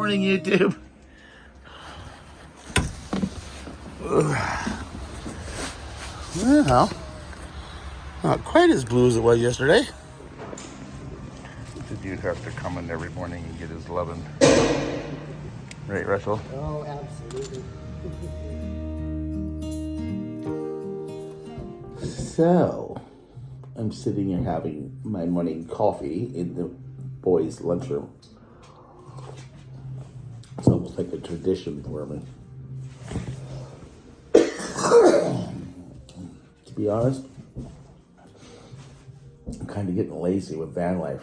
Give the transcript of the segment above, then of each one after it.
morning, YouTube. Well, not quite as blue as it was yesterday. The dude have to come in every morning and get his lovin'. Right, Russell? Oh, absolutely. So, I'm sitting here having my morning coffee in the boys' lunchroom. It's almost like a tradition for me. To be honest, I'm kind of getting lazy with VanLife.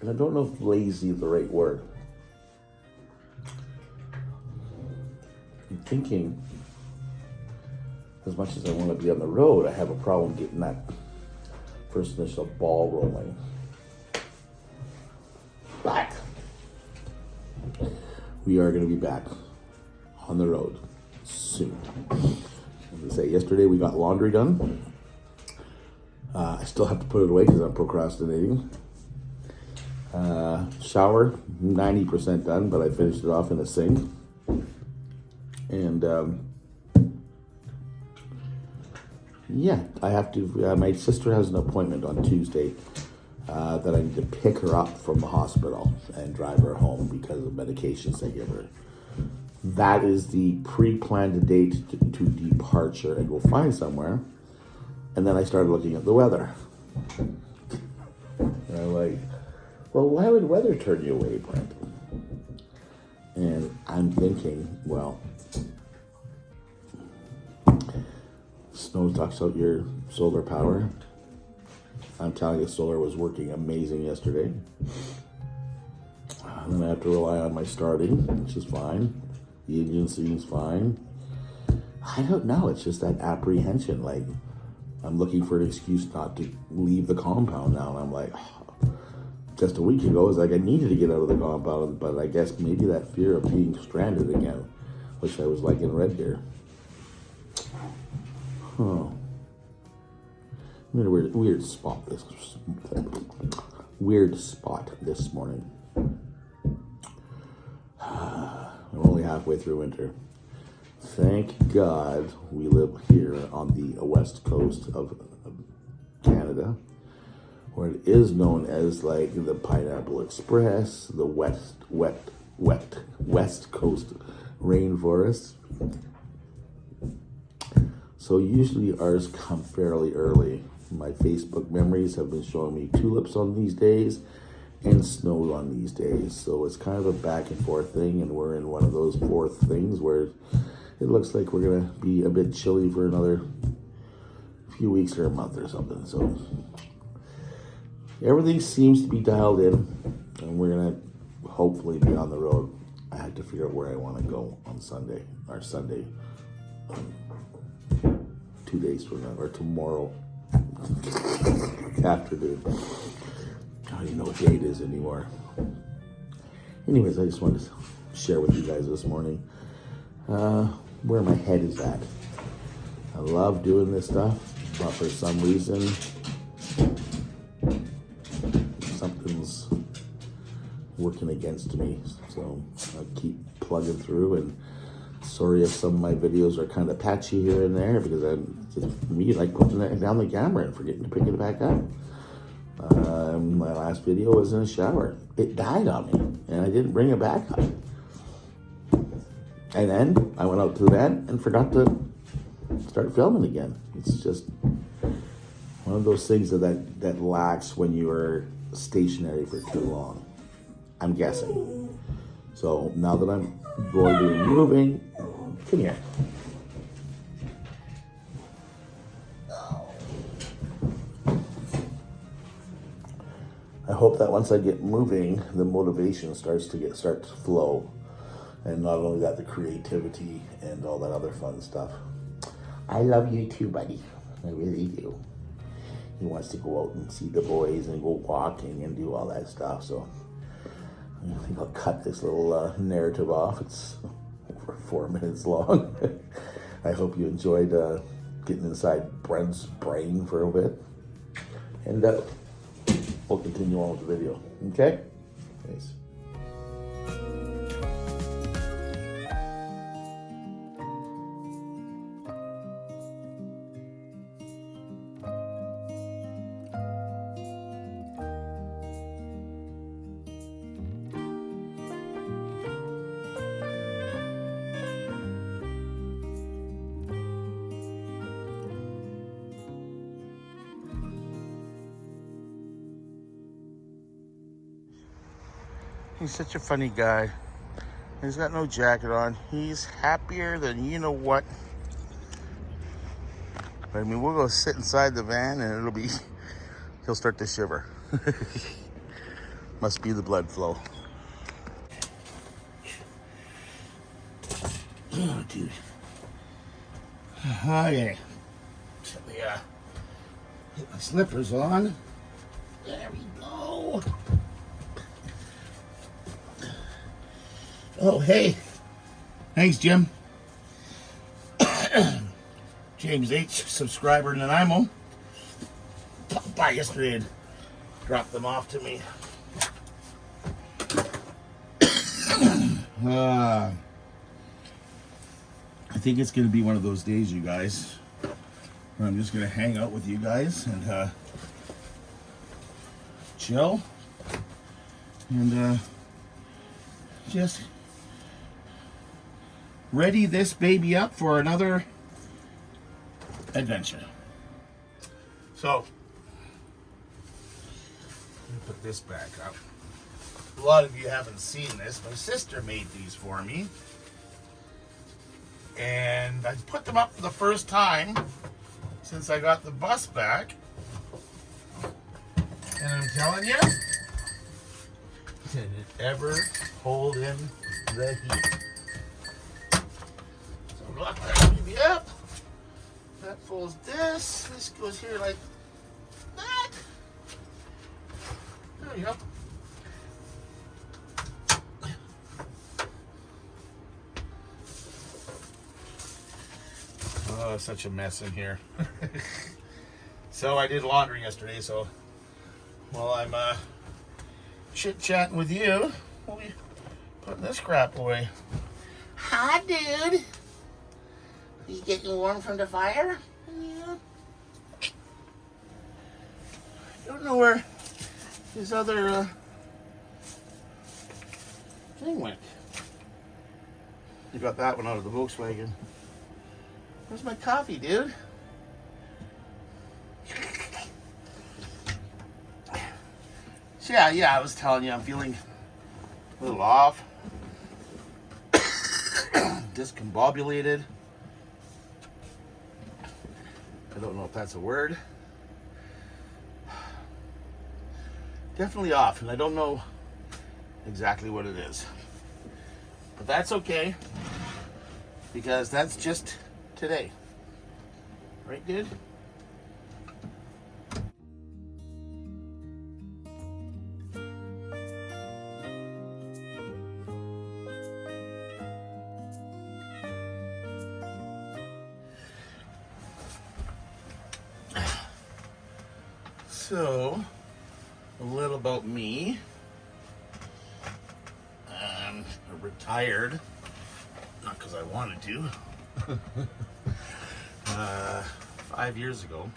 And I don't know if lazy is the right word. I'm thinking, as much as I want to be on the road, I have a problem getting that first initial ball rolling. But we are going to be back on the road soon. As I say, yesterday we got laundry done. I still have to put it away because I'm procrastinating. Shower, 90% done, but I finished it off in a sink. And yeah, I have to, my sister has an appointment on Tuesday that I need to pick her up from the hospital and drive her home because of medications they give her. That is the pre-planned date to departure and go find somewhere. And then I started looking at the weather. And I'm like, well, why would weather turn you away, Brent? And I'm thinking, well, snow sucks out your solar power. I'm telling you, solar was working amazing yesterday. And then I have to rely on my starting, which is fine. The engine seems fine. I don't know, it's just that apprehension. Like, I'm looking for an excuse not to leave the compound now. And I'm like, just a week ago, it was like I needed to get out of the compound. But I guess maybe that fear of being stranded again, which I was like in Red Deer. Oh. I'm in a weird spot this morning. I'm only halfway through winter. Thank God we live here on the west coast of Canada, where it is known as like the Pineapple Express, the west coast rainforest. So usually ours come fairly early. My Facebook memories have been showing me tulips on these days and snow on these days. So it's kind of a back and forth thing, and we're in one of those fourth things where it looks like we're gonna be a bit chilly for another few weeks or a month or something. So everything seems to be dialed in, and we're gonna hopefully be on the road. I had to figure out where I want to go on Sunday, 2 days from now, or tomorrow afternoon. I don't even know what day it is anymore. Anyways, I just wanted to share with you guys this morning where my head is at. I love doing this stuff, but for some reason, something's working against me. So I keep plugging through, and sorry if some of my videos are kind of patchy here and there, because I'm just me like putting down the camera and forgetting to pick it back up. My last video was in a shower. It died on me, and I didn't bring it back up. And then I went out to the bed and forgot to start filming again. It's just one of those things that lacks when you are stationary for too long, I'm guessing. So now that I'm going to be moving, come here. I hope that once I get moving, the motivation starts to flow. And not only that, the creativity and all that other fun stuff. I love you too, buddy. I really do. He wants to go out and see the boys and go walking and do all that stuff. So I think I'll cut this little narrative off. It's over 4 minutes long. I hope you enjoyed getting inside Brent's brain for a bit. And we'll continue on with the video. Okay? Thanks. He's such a funny guy. He's got no jacket on. He's happier than you know what. But I mean, we'll go sit inside the van and he'll start to shiver. Must be the blood flow. Oh, dude. Okay. Let me get my slippers on. There we go. Oh, hey. Thanks, Jim. James H, subscriber and Nanaimo. Popped by yesterday and dropped them off to me. I think it's going to be one of those days, you guys, where I'm just going to hang out with you guys and chill and just ready this baby up for another adventure. So, let me put this back up. A lot of you haven't seen this. My sister made these for me. And I put them up for the first time since I got the bus back. And I'm telling you, did it ever hold in the heat? So lock that baby up. That folds this. This goes here like that. There you go. Oh, such a mess in here. So I did laundry yesterday, so while I'm chit-chatting with you, we'll be putting this crap away. Hi, dude. You getting warm from the fire? Yeah. I don't know where his other thing went. You got that one out of the Volkswagen. Where's my coffee, dude? So yeah, I was telling you I'm feeling a little off. Discombobulated. I don't know if that's a word. Definitely off, and I don't know exactly what it is. But that's okay, because that's just today. Right, dude? So, a little about me. I'm retired, not because I wanted to. 5 years ago,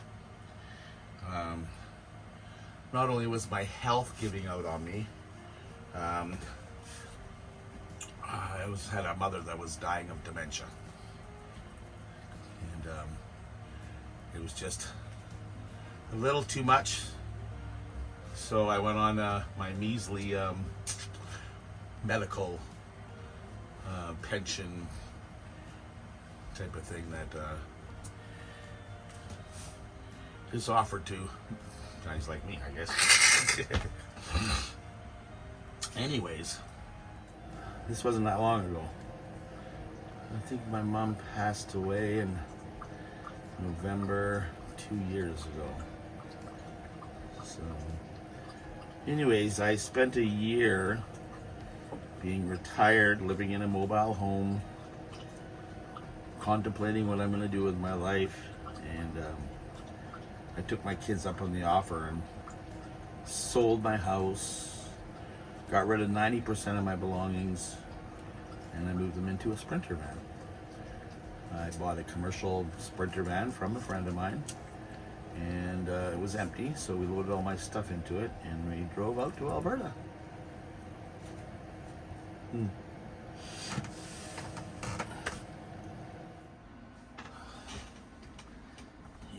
not only was my health giving out on me, I had a mother that was dying of dementia, and it was just a little too much. So I went on my measly medical pension type of thing that is offered to guys like me, I guess. Anyways, this wasn't that long ago. I think my mom passed away in November 2 years ago. So, anyways, I spent a year being retired, living in a mobile home, contemplating what I'm going to do with my life, and I took my kids up on the offer and sold my house, got rid of 90% of my belongings, and I moved them into a Sprinter van. I bought a commercial Sprinter van from a friend of mine, and it was empty, so we loaded all my stuff into it and we drove out to Alberta.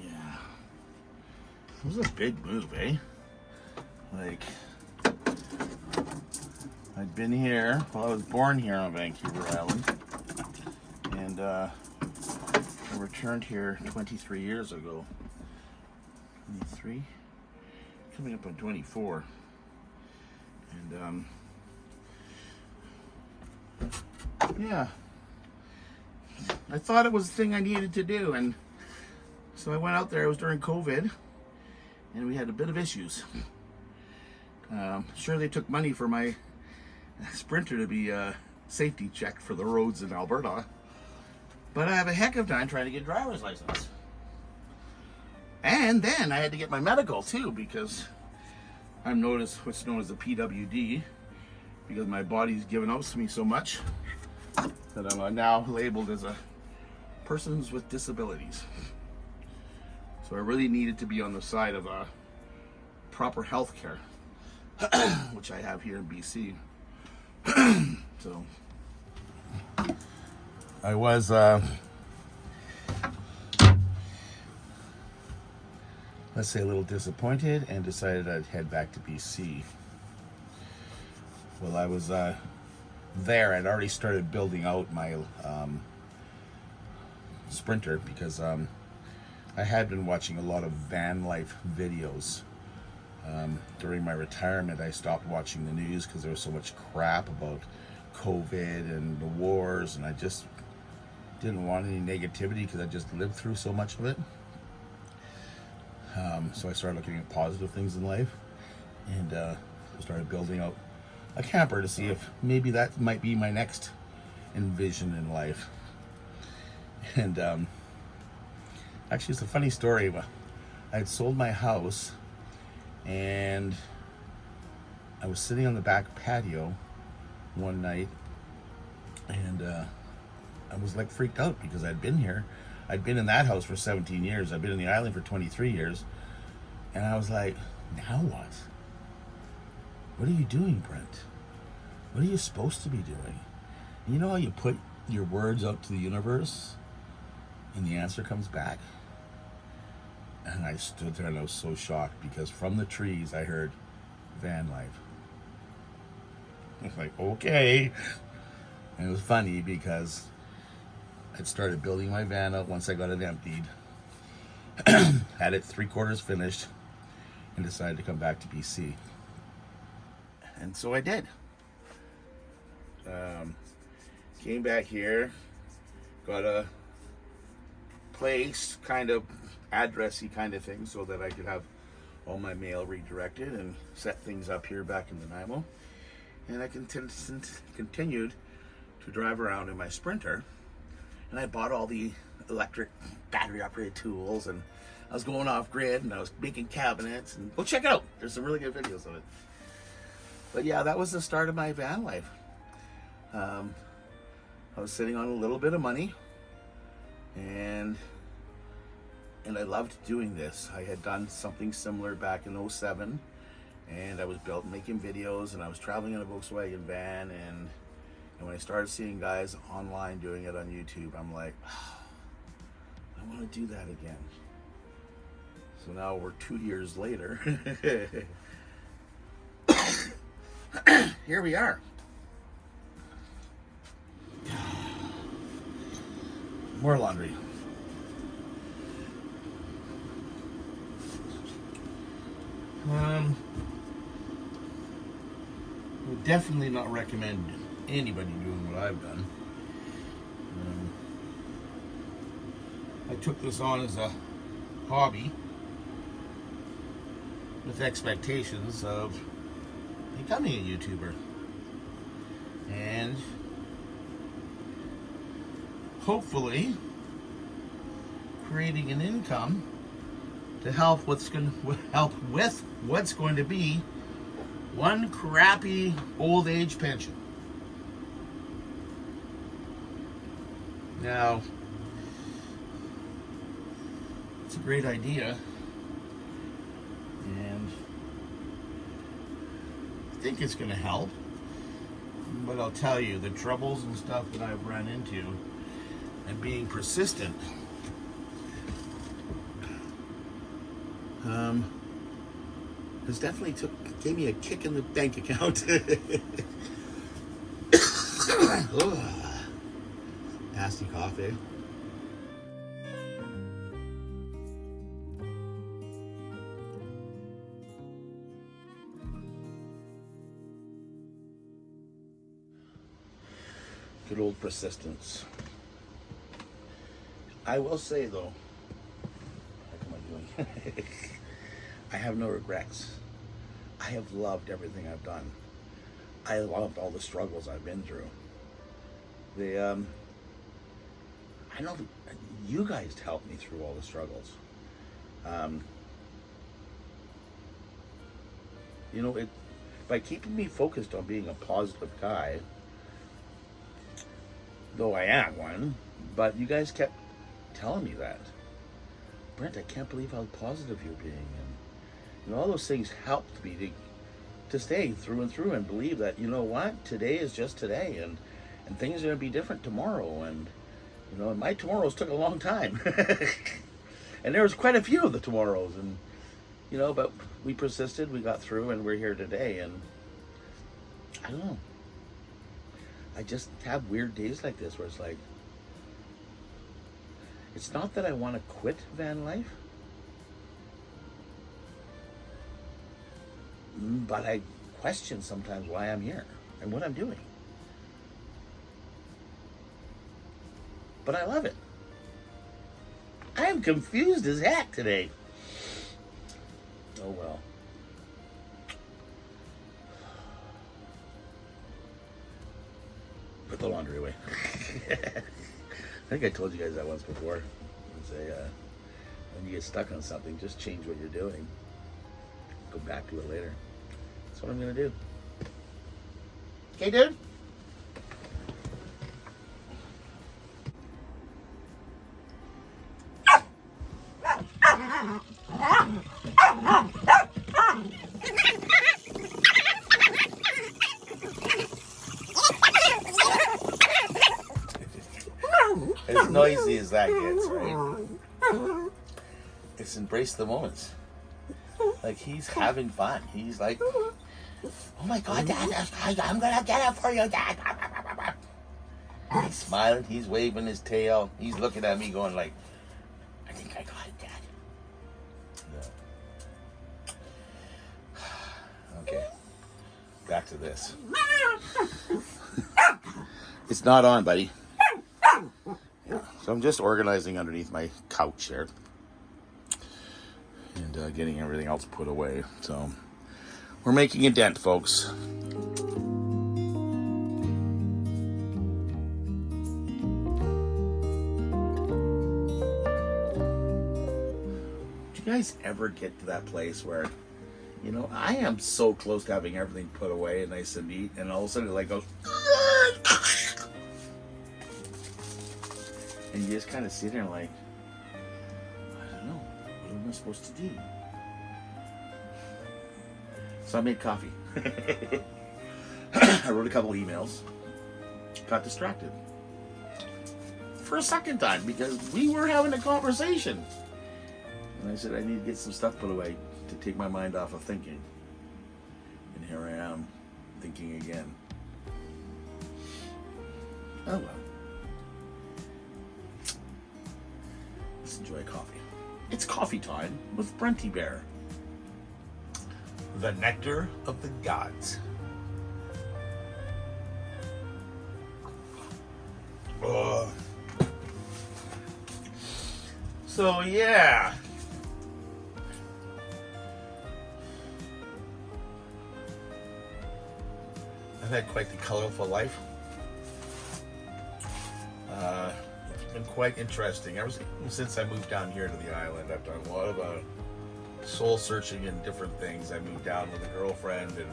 Yeah. It was a big move, eh? Like, I been here. Well, I was born here on Vancouver Island, and I returned here 23 years ago. 23, coming up on 24, and yeah, I thought it was the thing I needed to do, and so I went out there. It was during COVID, and we had a bit of issues. Sure, they took money for my Sprinter to be safety checked for the roads in Alberta, but I have a heck of a time trying to get a driver's license. And then I had to get my medical too, because I'm what's known as a PWD, because my body's given out to me so much that I'm now labeled as a persons with disabilities. So I really needed to be on the side of proper health care, which I have here in BC. So I was let's say a little disappointed, and decided I'd head back to BC. Well, I was there. I'd already started building out my Sprinter, because I had been watching a lot of VanLife videos. During my retirement, I stopped watching the news because there was so much crap about COVID and the wars, and I just didn't want any negativity because I just lived through so much of it. So I started looking at positive things in life, and started building out a camper to see if maybe that might be my next envision in life. And actually, it's a funny story. I had sold my house, and I was sitting on the back patio one night, and I was like freaked out because I'd been here. I'd been in that house for 17 years. I'd been in the island for 23 years. And I was like, now what? What are you doing, Brent? What are you supposed to be doing? You know how you put your words out to the universe and the answer comes back? And I stood there and I was so shocked, because from the trees I heard VanLife. I was like, okay. And it was funny because I'd started building my van out once I got it emptied. Had it 3/4 finished, and decided to come back to BC. And so I did. Came back here, got a place, kind of addressy kind of thing, so that I could have all my mail redirected and set things up here back in Nanaimo. And I continued to drive around in my Sprinter, and I bought all the electric battery operated tools, and I was going off grid, and I was making cabinets, and go check it out. There's some really good videos of it. But yeah, that was the start of my van life. I was sitting on a little bit of money, and I loved doing this. I had done something similar back in 07, and I was making videos, and I was traveling in a Volkswagen van, and when I started seeing guys online doing it on YouTube, I'm like, oh, I want to do that again. So now we're 2 years later. Here we are. More laundry. Would definitely not recommend anybody doing what I've done. I took this on as a hobby with expectations of becoming a YouTuber and hopefully creating an income to help with what's going to be one crappy old age pension. Now, it's a great idea, and I think it's going to help, but I'll tell you, the troubles and stuff that I've run into and being persistent has definitely gave me a kick in the bank account. Nasty coffee. Good old persistence. I will say though, what am I doing? I have no regrets. I have loved everything I've done. I loved all the struggles I've been through. I know you guys helped me through all the struggles. You know, by keeping me focused on being a positive guy, though I am one, but you guys kept telling me that. Brent, I can't believe how positive you're being. And you know, all those things helped me to stay through and through and believe that, you know what, today is just today, and things are going to be different tomorrow. And, you know, my tomorrows took a long time. And there was quite a few of the tomorrows. And, you know, but we persisted, we got through, and we're here today. And I don't know. I just have weird days like this where it's like, it's not that I want to quit VanLife, but I question sometimes why I'm here and what I'm doing. But I love it. I am confused as heck today. Oh well. Put the laundry away. I think I told you guys that once before. Say, when you get stuck on something, just change what you're doing. Go back to it later. That's what I'm gonna do. Okay, dude? As noisy as that gets, right? It's embrace the moments. Like, he's having fun. He's like, oh my God, Dad, I'm gonna get it for you, Dad. He's smiling, he's waving his tail. He's looking at me going like, I think I got it, Dad. No. Okay, back to this. It's not on, buddy. So I'm just organizing underneath my couch here and getting everything else put away. So we're making a dent, folks. Do you guys ever get to that place where, you know, I am so close to having everything put away and nice and neat, and all of a sudden it like goes, and you just kind of sit there like, I don't know, what am I supposed to do? So I made coffee. I wrote a couple emails, got distracted for a second time because we were having a conversation. And I said, I need to get some stuff put away to take my mind off of thinking. And here I am, thinking again. Oh well. Let's enjoy coffee. It's coffee time with Brenty Bear. The nectar of the gods. So yeah. I've had quite the colorful life. It's been quite interesting. Ever since I moved down here to the island, I've done a lot of soul searching and different things. I moved down with a girlfriend, and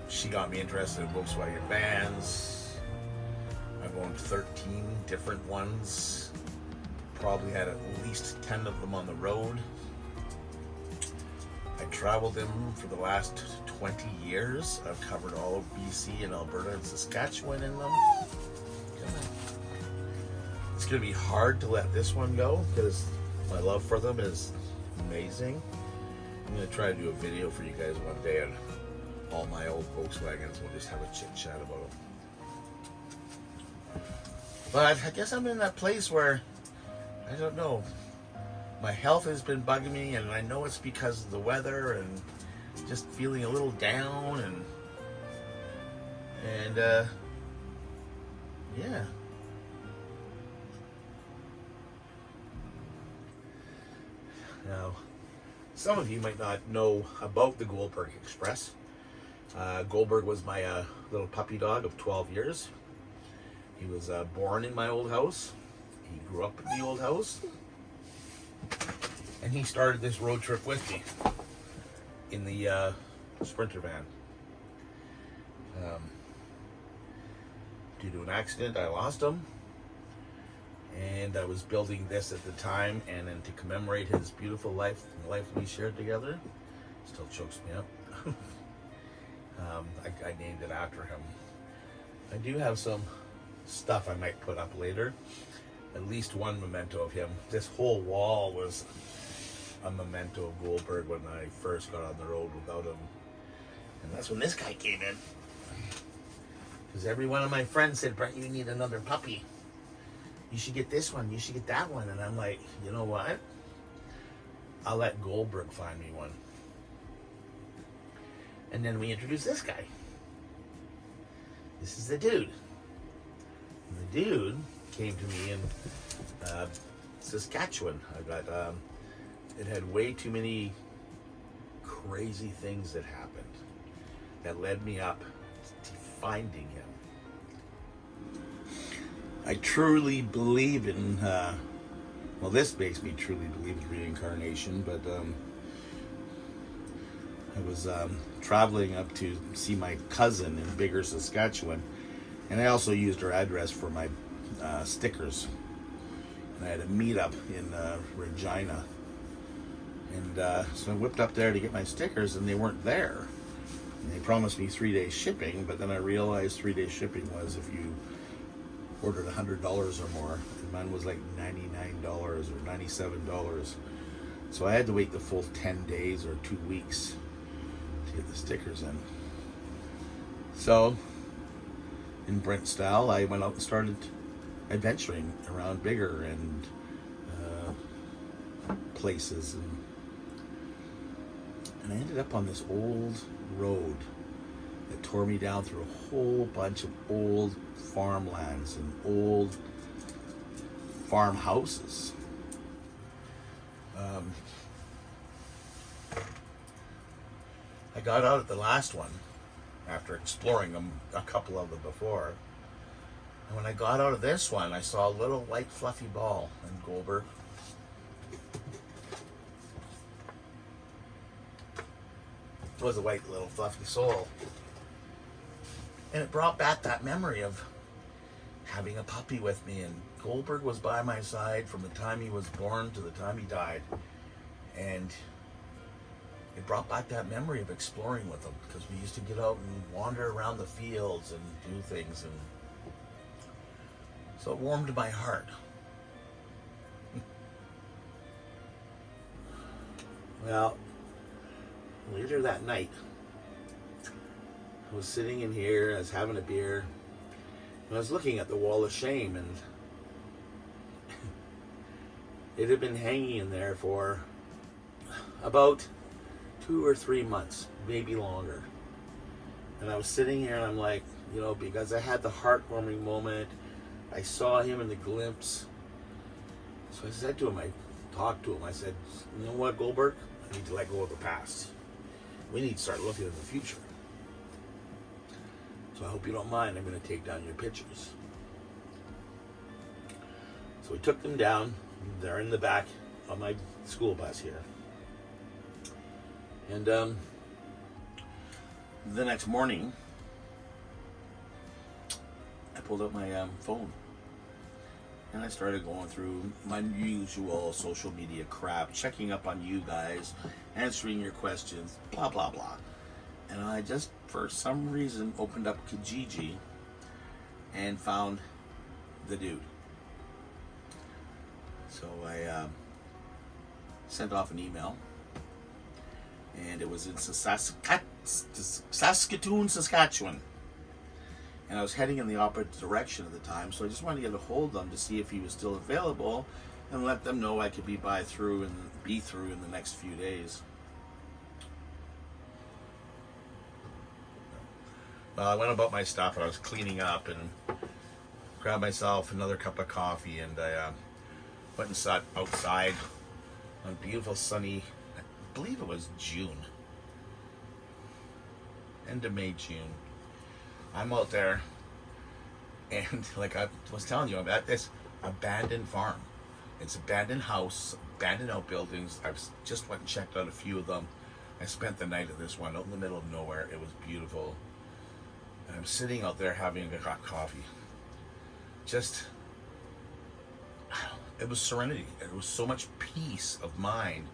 she got me interested in Volkswagen vans. I've owned 13 different ones. Probably had at least 10 of them on the road. I traveled them for the last 20 years. I've covered all of BC and Alberta and Saskatchewan in them. It's going to be hard to let this one go because my love for them is amazing. I'm going to try to do a video for you guys one day on all my old Volkswagens. We'll just have a chit chat about them. But I guess I'm in that place where, I don't know, my health has been bugging me, and I know it's because of the weather and just feeling a little down, and yeah. Now, some of you might not know about the Goldberg Express. Goldberg was my little puppy dog of 12 years. He was born in my old house. He grew up in the old house. And he started this road trip with me in the Sprinter van. Due to an accident, I lost him. And I was building this at the time, and then to commemorate his beautiful life, the life we shared together, still chokes me up. I named it after him. I do have some stuff I might put up later. At least one memento of him. This whole wall was a memento of Goldberg when I first got on the road without him. And that's when this guy came in. Because every one of my friends said, Brent, you need another puppy. You should get this one, you should get that one. And I'm like, you know what? I'll let Goldberg find me one. And then we introduced this guy. This is the dude. And the dude came to me in Saskatchewan. It had way too many crazy things that happened that led me up to finding him. I truly believe in, well, this makes me truly believe in reincarnation, but I was traveling up to see my cousin in Bigger, Saskatchewan, and I also used her address for my stickers. And I had a meetup in Regina, and so I whipped up there to get my stickers, and they weren't there. And they promised me 3-day shipping, but then I realized 3-day shipping was if you ordered $100 or more, and mine was like $99 or $97. So I had to wait the full 10 days or 2 weeks to get the stickers in. So, in Brent style, I went out and started adventuring around Bigger and places, and I ended up on this old road that tore me down through a whole bunch of old farmlands and old farmhouses. I got out at the last one after exploring them, a couple of them before. And when I got out of this one, I saw a little white fluffy ball in Goldberg. It was a white little fluffy soul. And it brought back that memory of having a puppy with me, and Goldberg was by my side from the time he was born to the time he died. And it brought back that memory of exploring with him, because we used to get out and wander around the fields and do things, and so it warmed my heart. Well, later that night, I was sitting in here, I was having a beer, and I was looking at the wall of shame, and it had been hanging in there for about 2 or 3 months, maybe longer. And I was sitting here and I'm like, you know, because I had the heartwarming moment, I saw him in the glimpse. So I said to him, I talked to him, I said, you know what, Goldberg? I need to let go of the past. We need to start looking at the future. So I hope you don't mind, I'm going to take down your pictures. So we took them down. They're in the back of my school bus here. And the next morning, I pulled out my phone. And I started going through my usual social media crap, checking up on you guys, answering your questions, blah, blah, blah. And I just, for some reason, opened up Kijiji and found the dude. So I sent off an email. And it was in Saskatoon, Saskatchewan. and I was heading in the opposite direction at the time, so I just wanted to get a hold of them to see if he was still available and let them know I could be through in the next few days. Well, I went about my stuff and I was cleaning up and grabbed myself another cup of coffee, and I went and sat outside on beautiful sunny, I believe it was June. End of May, June. I'm out there, and like I was telling you, I'm at this abandoned farm. It's abandoned house, abandoned outbuildings. I just went and checked out a few of them. I spent the night at this one out in the middle of nowhere. It was beautiful. And I'm sitting out there having a hot coffee. Just, it was serenity. It was so much peace of mind.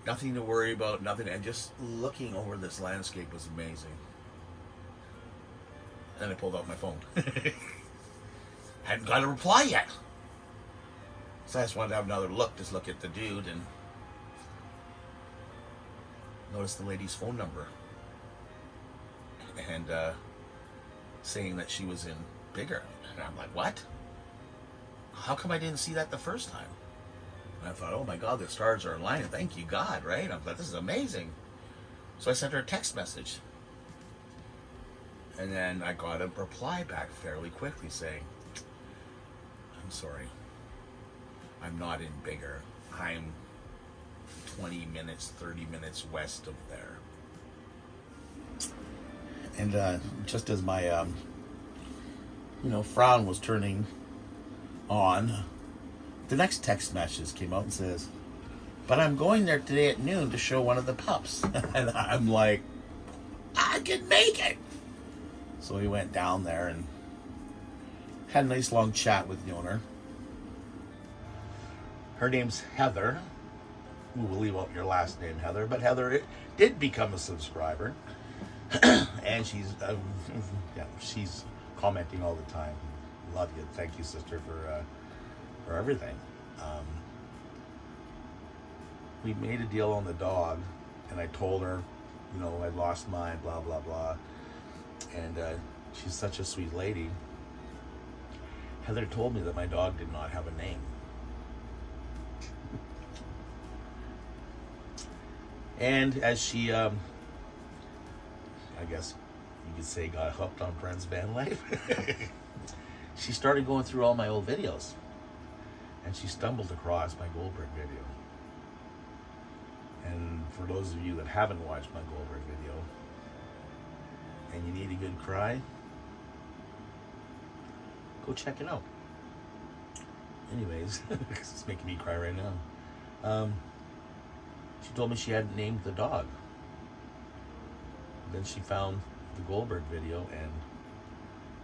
Nothing to worry about, nothing. And just looking over this landscape was amazing. Then I pulled out my phone. Hadn't got a reply yet. So I just wanted to have another look, just look at the dude, and notice the lady's phone number. And saying that she was in bigger. And I'm like, what? How come I didn't see that the first time? And I thought, oh my God, the stars are aligning. Thank you, God, right? I thought, this is amazing. So I sent her a text message. And then I got a reply back fairly quickly saying, I'm sorry. I'm not in bigger. I'm 20 minutes, 30 minutes west of there. And just as my, frown was turning on, the next text message came out and says, but I'm going there today at noon to show one of the pups. And I'm like, I can make it. So we went down there and had a nice long chat with the owner. Her name's Heather. We will leave out your last name, Heather. But Heather did become a subscriber. And she's commenting all the time. Love you. Thank you, sister, for everything. We made a deal on the dog, and I told her, I'd lost mine, blah, blah, blah. And she's such a sweet lady. Heather told me that my dog did not have a name. And as she, I guess you could say, got hooked on Friends VanLife, she started going through all my old videos. And she stumbled across my Goldberg video. And for those of you that haven't watched my Goldberg video, and you need a good cry, go check it out. Anyways, it's making me cry right now. She told me she hadn't named the dog. Then she found the Goldberg video, and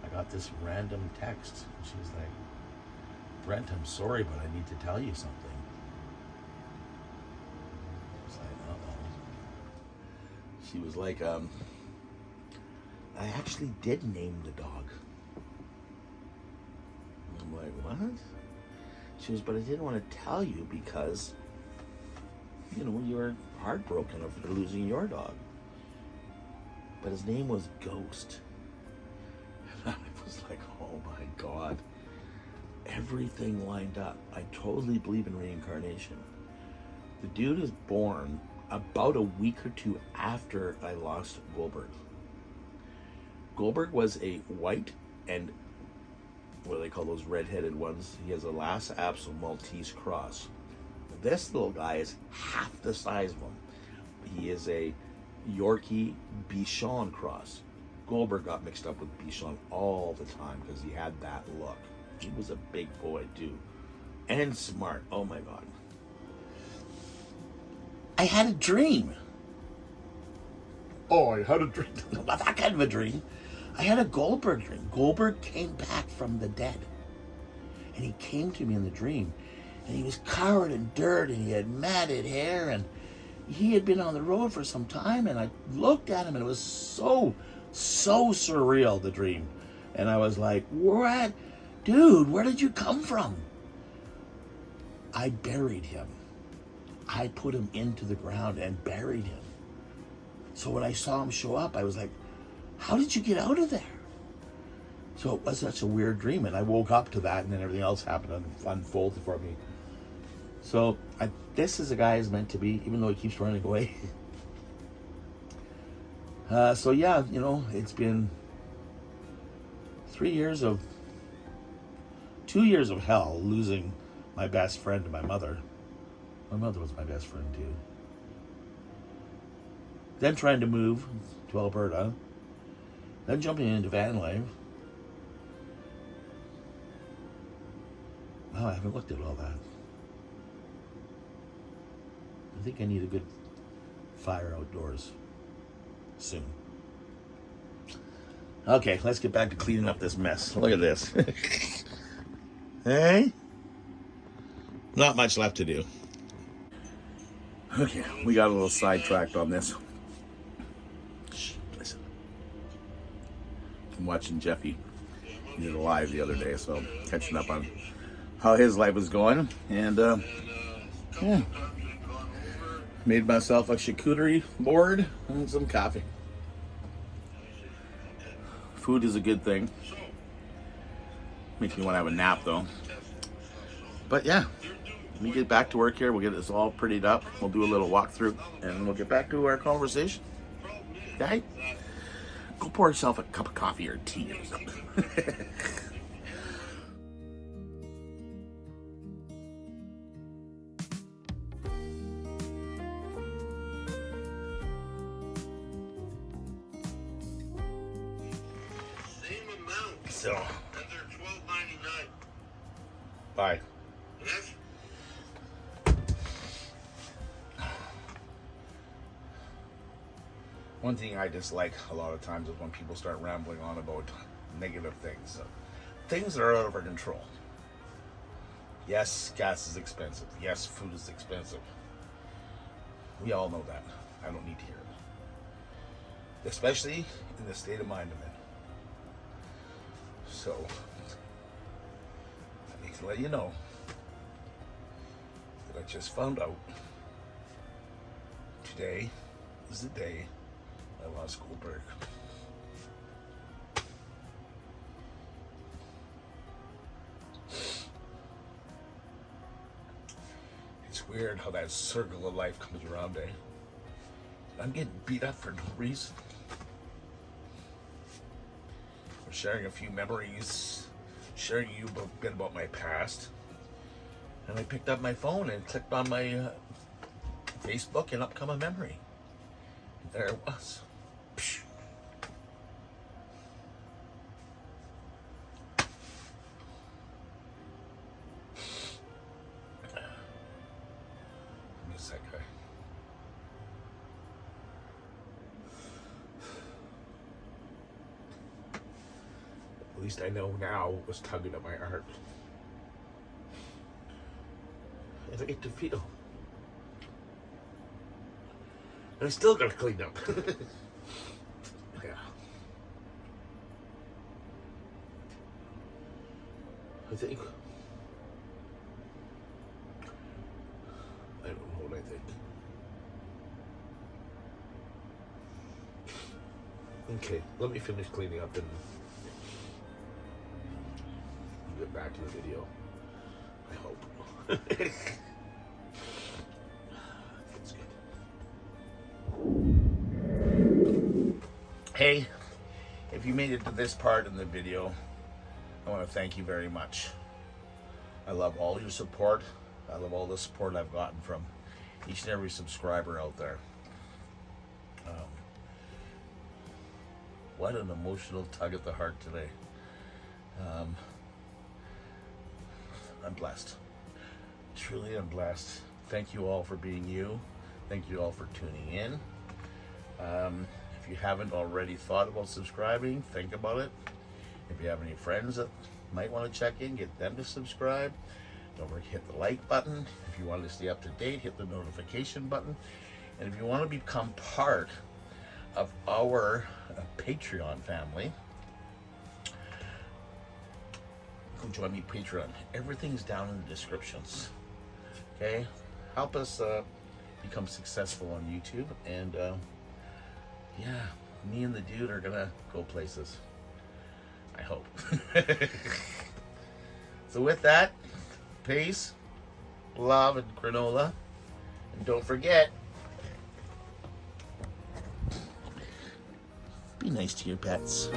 I got this random text. And she was like, Brent, I'm sorry, but I need to tell you something. I was like, uh-oh. She was like, I actually did name the dog. I'm like, what? She was, but I didn't want to tell you because, you were heartbroken over losing your dog. But his name was Ghost. And I was like, oh my God. Everything lined up. I totally believe in reincarnation. The dude is born about a week or two after I lost Goldberg. Goldberg was a white and what do they call those red-headed ones? He has a Lhasa Apso Maltese cross. This little guy is half the size of him. He is a Yorkie Bichon cross. Goldberg got mixed up with Bichon all the time because he had that look. He was a big boy too. And smart. Oh my God. I had a dream. Oh, I had a dream. Not that kind of a dream. I had a Goldberg dream. Goldberg came back from the dead. And he came to me in the dream. And he was covered in dirt and he had matted hair and he had been on the road for some time, and I looked at him and it was so surreal, the dream. And I was like, what? Dude, where did you come from? I buried him. I put him into the ground and buried him. So when I saw him show up, I was like, how did you get out of there? So it was such a weird dream, and I woke up to that, and then everything else happened and unfolded for me. So this is a guy who's meant to be, even though he keeps running away. So yeah, you know, it's been 2 years of hell, losing my best friend to my mother. My mother was my best friend too. Then trying to move to Alberta. Then jumping into VanLife. Wow, I haven't looked at all that. I think I need a good fire outdoors soon. Okay, let's get back to cleaning up this mess. Look at this. Hey? Not much left to do. Okay, we got a little sidetracked on this. Shh, listen. I'm watching Jeffy. He did a live the other day, so catching up on how his life was going. And, yeah. Made myself a charcuterie board and some coffee. Food is a good thing. Makes me want to have a nap, though. But yeah, let me get back to work here. We'll get this all prettied up. We'll do a little walkthrough, and we'll get back to our conversation. Okay? Go pour yourself a cup of coffee or tea or something. So, and they're $12.99. Bye. Yes. One thing I dislike a lot of times is when people start rambling on about negative things. Things that are out of our control. Yes, gas is expensive. Yes, food is expensive. We all know that. I don't need to hear it. Especially in the state of mind I'm in. So, I need to let you know that I just found out today is the day I lost Goldberg. It's weird how that circle of life comes around, eh? I'm getting beat up for no reason. We're sharing a few memories, sharing you a bit about my past. And I picked up my phone and clicked on my Facebook and up come a memory. And there it was. Psh. I miss that guy. At least I know now what was tugging at my heart. And I get to feel. And I still gotta clean up. Yeah. I think. I don't know what I think. Okay, let me finish cleaning up and get back to the video. I hope. That's good. Hey, if you made it to this part in the video, I want to thank you very much. I love all your support. I love all the support I've gotten from each and every subscriber out there. What an emotional tug at the heart today. I'm blessed. Truly I'm blessed. Thank you all for being you. Thank you all for tuning in. If you haven't already thought about subscribing, think about it. If you have any friends that might want to check in, get them to subscribe. Don't forget to hit the like button. If you want to stay up to date, hit the notification button. And if you want to become part of our Patreon family, come join me Patreon. Everything's down in the descriptions. Okay, help us become successful on YouTube, and yeah, me and the dude are gonna go places. I hope. So with that, peace, love, and granola. And don't forget, be nice to your pets.